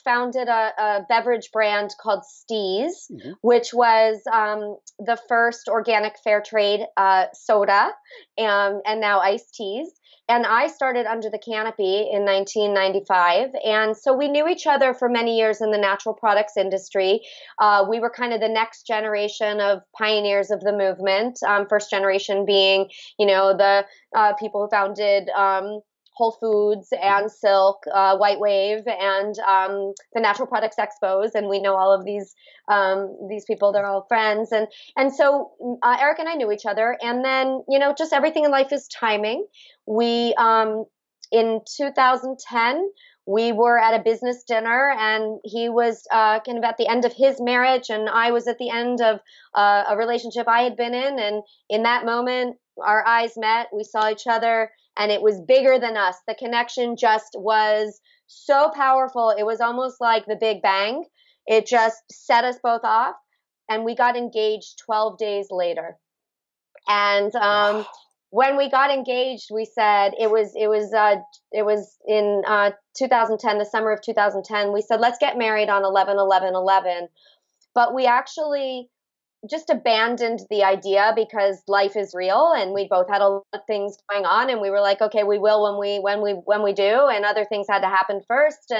founded a beverage brand called Steez, which was the first organic fair trade soda, and now iced teas. And I started Under the Canopy in 1995. And so we knew each other for many years in the natural products industry. We were kind of the next generation of pioneers of the movement. First generation being, the people who founded Whole Foods and Silk, White Wave, and the Natural Products Expos, and we know all of these people. They're all friends, and so Eric and I knew each other, and then just everything in life is timing. We in 2010. We were at a business dinner, and he was kind of at the end of his marriage, and I was at the end of a relationship I had been in. And in that moment, our eyes met. We saw each other, and it was bigger than us. The connection just was so powerful. It was almost like the Big Bang. It just set us both off, and we got engaged 12 days later. And when we got engaged, we said it was in 2010, the summer of 2010. We said, let's get married on 11/11/11. But we actually just abandoned the idea because life is real, and we both had a lot of things going on, and we were like, okay, we will when we do, and other things had to happen first.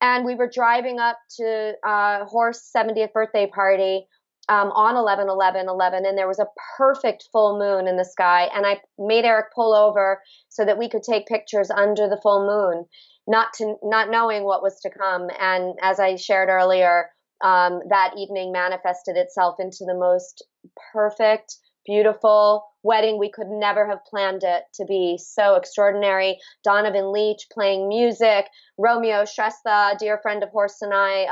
And we were driving up to Horst's 70th birthday party on 11/11/11, and there was a perfect full moon in the sky, and I made Eric pull over so that we could take pictures under the full moon, not knowing what was to come. And as I shared earlier, that evening manifested itself into the most perfect, beautiful wedding. We could never have planned it to be so extraordinary. Donovan Leach playing music, Romeo Shrestha, a dear friend of Horst, and I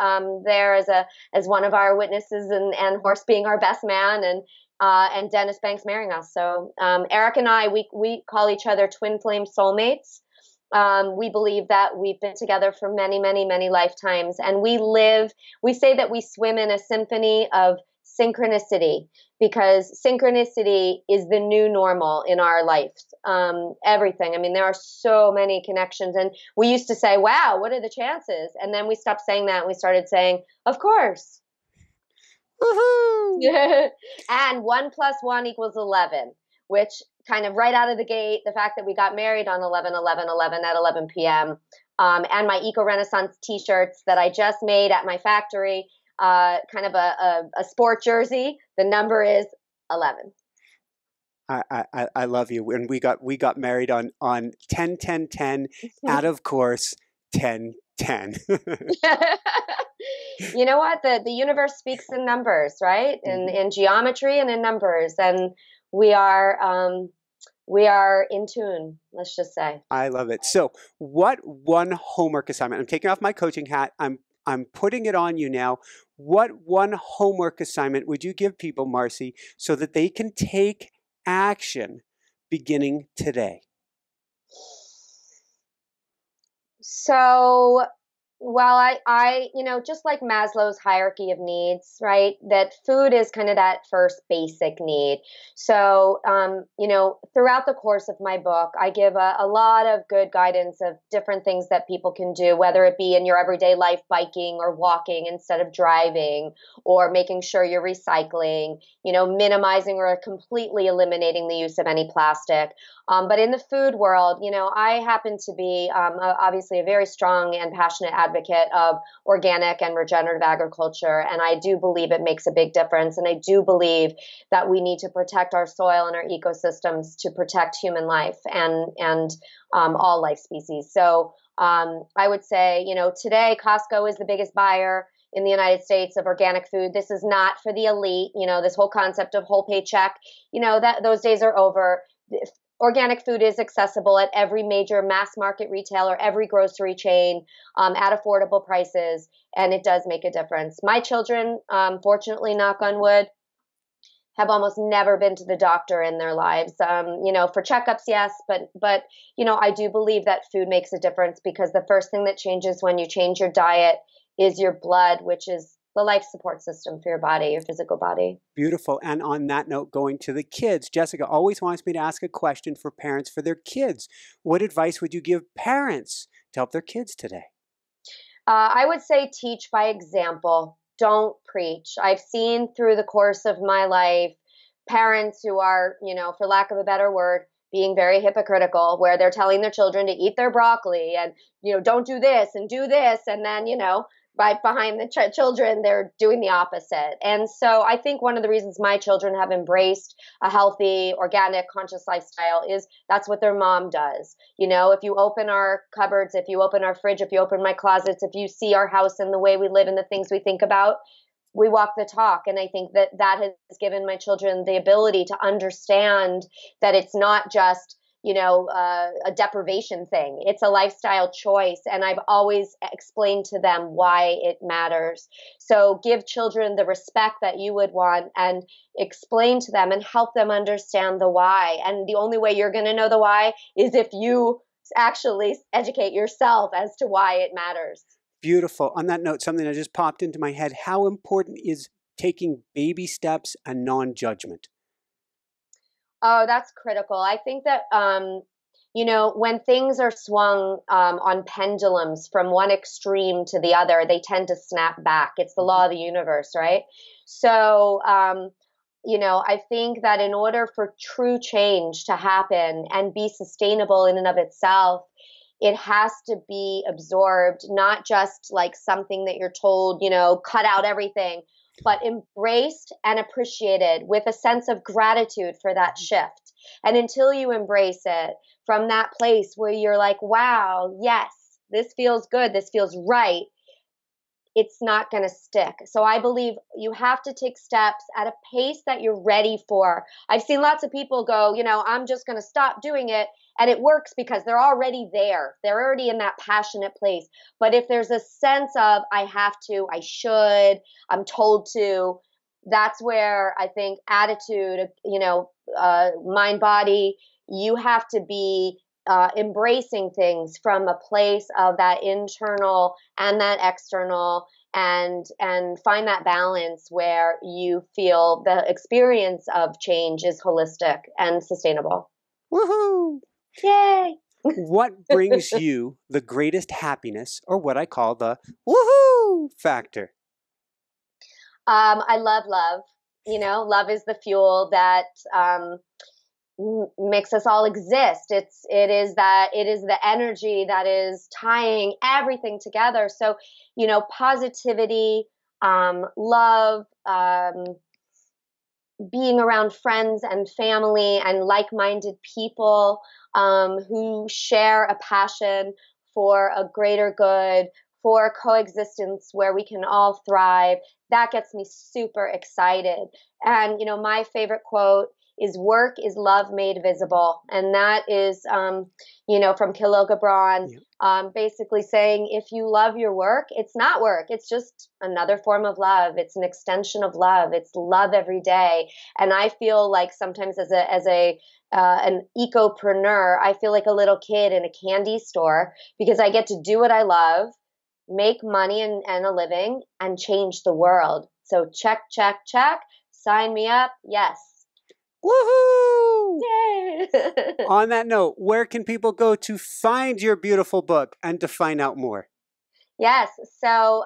there as one of our witnesses, and Horst being our best man, and Dennis Banks marrying us. So Eric and I, we call each other twin flame soulmates. We believe that we've been together for many, many, many lifetimes, and we say that we swim in a symphony of synchronicity, because synchronicity is the new normal in our lives. Everything. I mean, there are so many connections, and we used to say, wow, what are the chances? And then we stopped saying that and we started saying, of course. Woohoo! And 1 + 1 = 11, which kind of right out of the gate, the fact that we got married on 11/11/11 at 11 p.m. And my Eco Renaissance t-shirts that I just made at my factory, kind of a sport jersey. The number is 11. I love you. And we got married on 10/10/10 out of course 10/10. You know what? The universe speaks in numbers, right? In geometry and in numbers, and we are in tune. Let's just say. I love it. So, what one homework assignment? I'm taking off my coaching hat. I'm putting it on you now. What one homework assignment would you give people, Marcy, so that they can take action beginning today? So, well, just like Maslow's hierarchy of needs, right? That food is kind of that first basic need. So, throughout the course of my book, I give a lot of good guidance of different things that people can do, whether it be in your everyday life, biking or walking instead of driving, or making sure you're recycling, minimizing or completely eliminating the use of any plastic. But in the food world, I happen to be obviously a very strong and passionate advocate of organic and regenerative agriculture. And I do believe it makes a big difference. And I do believe that we need to protect our soil and our ecosystems to protect human life and all life species. So I would say, today Costco is the biggest buyer in the United States of organic food. This is not for the elite. This whole concept of whole paycheck, that those days are over. Organic food is accessible at every major mass market retailer, every grocery chain, at affordable prices, and it does make a difference. My children, fortunately, knock on wood, have almost never been to the doctor in their lives. For checkups, yes, but I do believe that food makes a difference, because the first thing that changes when you change your diet is your blood, which is the life support system for your body, your physical body. Beautiful. And on that note, going to the kids, Jessica always wants me to ask a question for parents for their kids. What advice would you give parents to help their kids today? I would say teach by example. Don't preach. I've seen through the course of my life parents who are, for lack of a better word, being very hypocritical, where they're telling their children to eat their broccoli and, don't do this and do this. And then, right behind the children, they're doing the opposite. And so I think one of the reasons my children have embraced a healthy, organic, conscious lifestyle is that's what their mom does. If you open our cupboards, if you open our fridge, if you open my closets, if you see our house and the way we live and the things we think about, we walk the talk. And I think that has given my children the ability to understand that it's not just a deprivation thing. It's a lifestyle choice. And I've always explained to them why it matters. So give children the respect that you would want and explain to them and help them understand the why. And the only way you're going to know the why is if you actually educate yourself as to why it matters. Beautiful. On that note, something that just popped into my head, how important is taking baby steps and non-judgment? Oh, that's critical. I think that, when things are swung on pendulums from one extreme to the other, they tend to snap back. It's the law of the universe, right? So, I think that in order for true change to happen and be sustainable in and of itself, it has to be absorbed, not just like something that you're told, cut out everything, but embraced and appreciated with a sense of gratitude for that shift. And until you embrace it from that place where you're like, wow, yes, this feels good, this feels right, it's not going to stick. So I believe you have to take steps at a pace that you're ready for. I've seen lots of people go, I'm just going to stop doing it. And it works because they're already there. They're already in that passionate place. But if there's a sense of, I have to, I should, I'm told to, that's where I think attitude, mind, body, you have to be embracing things from a place of that internal and that external, and find that balance where you feel the experience of change is holistic and sustainable. Woohoo! Yay! What brings you the greatest happiness, or what I call the woohoo factor? I love love. Love is the fuel that makes us all exist. It is the energy that is tying everything together. So, positivity, love, being around friends and family and like-minded people who share a passion for a greater good, for coexistence where we can all thrive. That gets me super excited. And, my favorite quote is "Work is love made visible." And that is, from Khalil Gibran, basically saying, if you love your work, it's not work. It's just another form of love. It's an extension of love. It's love every day. And I feel like sometimes as an ecopreneur, I feel like a little kid in a candy store because I get to do what I love, make money and a living, and change the world. So check, check, check. Sign me up. Yes. Woohoo! Yay! On that note, where can people go to find your beautiful book and to find out more? Yes. So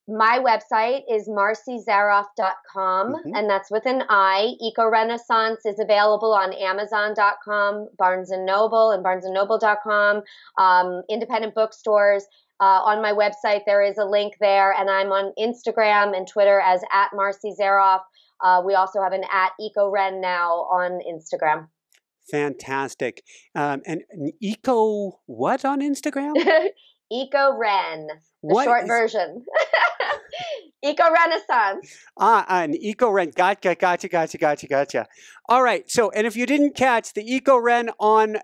my website is marcyzaroff.com, and that's with an I. Eco Renaissance is available on Amazon.com, Barnes & Noble and BarnesandNoble.com, independent bookstores. On my website, there is a link there, and I'm on Instagram and Twitter as @MarcyZaroff. We also have an @EcoRen now on Instagram. Fantastic. And Eco what on Instagram? EcoRen, the short version. Eco Renaissance. An EcoRen. Gotcha. All right. So, and if you didn't catch the EcoRen on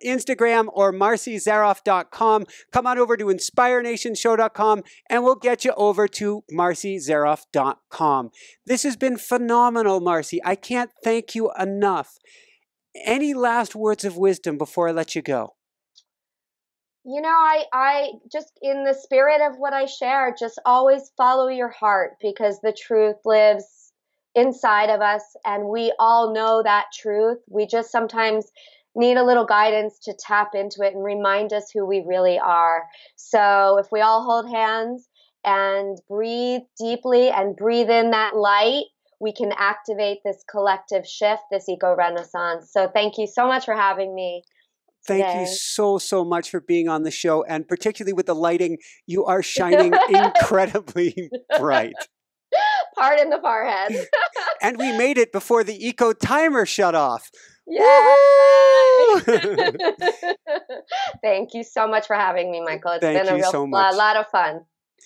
Instagram or marcyzaroff.com, come on over to inspirenationshow.com and we'll get you over to marcyzaroff.com. This has been phenomenal, Marcy. I can't thank you enough. Any last words of wisdom before I let you go? I just, in the spirit of what I share, just always follow your heart, because the truth lives inside of us and we all know that truth. We just sometimes need a little guidance to tap into it and remind us who we really are. So if we all hold hands and breathe deeply and breathe in that light, we can activate this collective shift, this eco renaissance. So thank you so much for having me. Thank you so much for being on the show, and particularly with the lighting, you are shining incredibly bright. Pardon the forehead. And we made it before the eco timer shut off. Yay! Thank you so much for having me, Michael. It's been a lot of fun.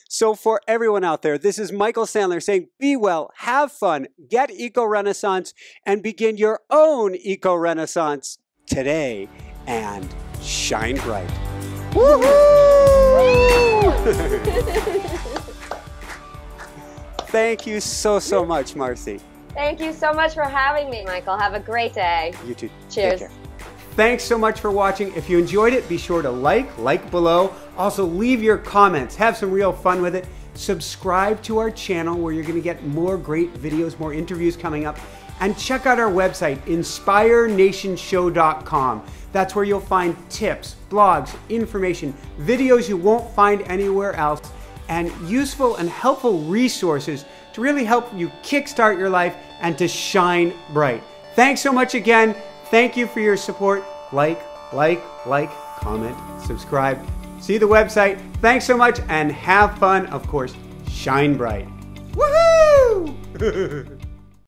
So for everyone out there, this is Michael Sandler saying, be well, have fun, get Eco Renaissance, and begin your own Eco Renaissance today. And shine bright. Woohoo! Thank you so much, Marcy. Thank you so much for having me, Michael. Have a great day. You too. Cheers. Take care. Thanks so much for watching. If you enjoyed it, be sure to like below. Also, leave your comments. Have some real fun with it. Subscribe to our channel where you're going to get more great videos, more interviews coming up. And check out our website, inspirenationshow.com. That's where you'll find tips, blogs, information, videos you won't find anywhere else, and useful and helpful resources to really help you kickstart your life and to shine bright. Thanks so much again. Thank you for your support. Like, comment, subscribe. See the website. Thanks so much and have fun. Of course, shine bright. Woohoo!